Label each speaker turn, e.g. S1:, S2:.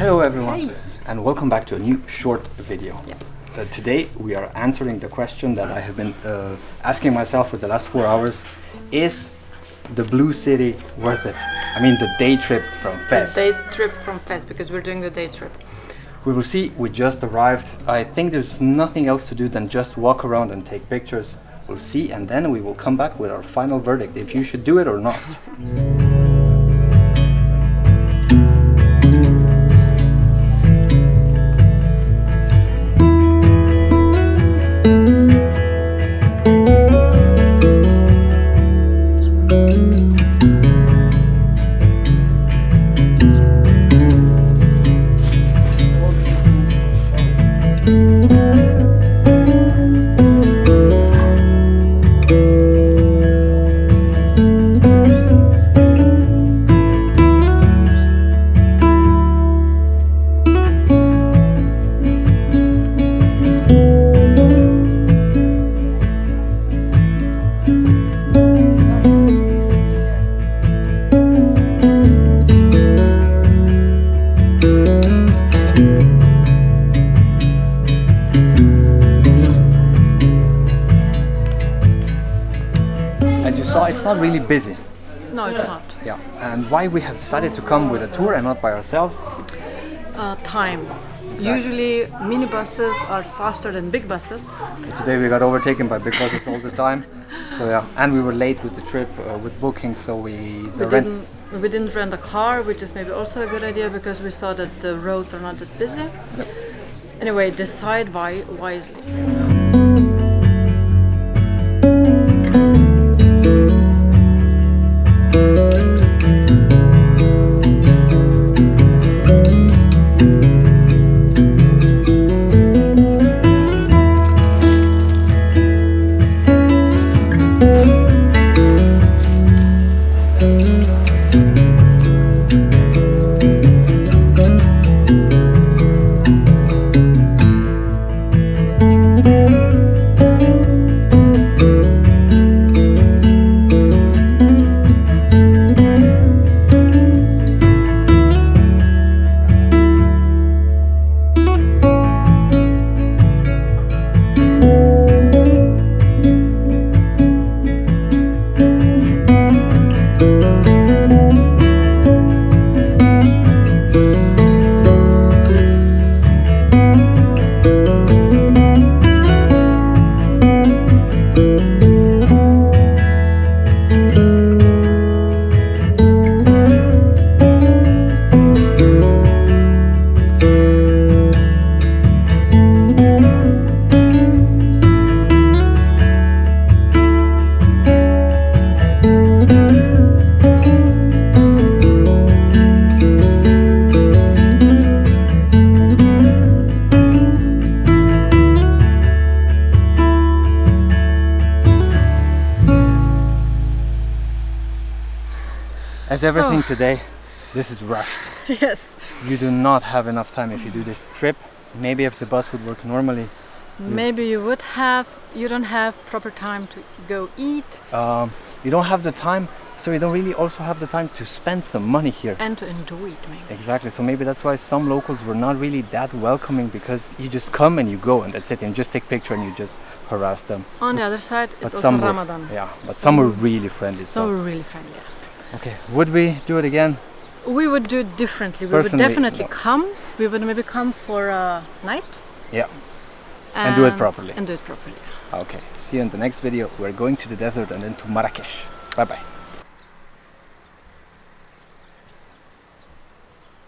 S1: Hello everyone,
S2: Hey.
S1: and welcome back to a new short video.
S2: Yeah.
S1: Today we are answering the question that I have been asking myself for the last 4 hours. Is the Blue City worth it? I mean the day trip from Fez.
S2: Day trip from Fez, because we're doing the day trip.
S1: We will see. We just arrived. I think there's nothing else to do than just walk around and take pictures. We'll see, and then we will come back with our final verdict if you should do it or not. As you saw, it's not really busy.
S2: No, it's not.
S1: Yeah, and why we have decided to come with a tour and not by ourselves?
S2: Time. Usually minibuses are faster than big buses.
S1: Today we got overtaken by big buses all the time. So yeah, and we were late with the trip, with booking, so we
S2: We didn't rent a car, which is maybe also a good idea because we saw that the roads are not that busy.
S1: Yep.
S2: Anyway, decide wisely.
S1: As everything today, this is rushed.
S2: Yes.
S1: You do not have enough time if you do this trip. Maybe if the bus would work normally.
S2: Maybe you don't have proper time to go eat
S1: You don't have the time, so you don't really also have the time to spend some money here.
S2: and to enjoy it, maybe.
S1: Exactly, so maybe that's why some locals were not really that welcoming, because you just come and you go and that's it, and you just take picture and you just harass them.
S2: On the other side, it's also
S1: some
S2: Ramadan.
S1: were, yeah, but some were really friendly.
S2: So
S1: So
S2: we're really friendly.
S1: okay, would we do it again?
S2: We would do it differently. We would
S1: Personally,
S2: definitely
S1: no.
S2: come. We would maybe come for a night.
S1: Yeah. And do it properly.
S2: And do it properly.
S1: Okay, see you in the next video. We're going to the desert and then to Marrakesh. Bye bye.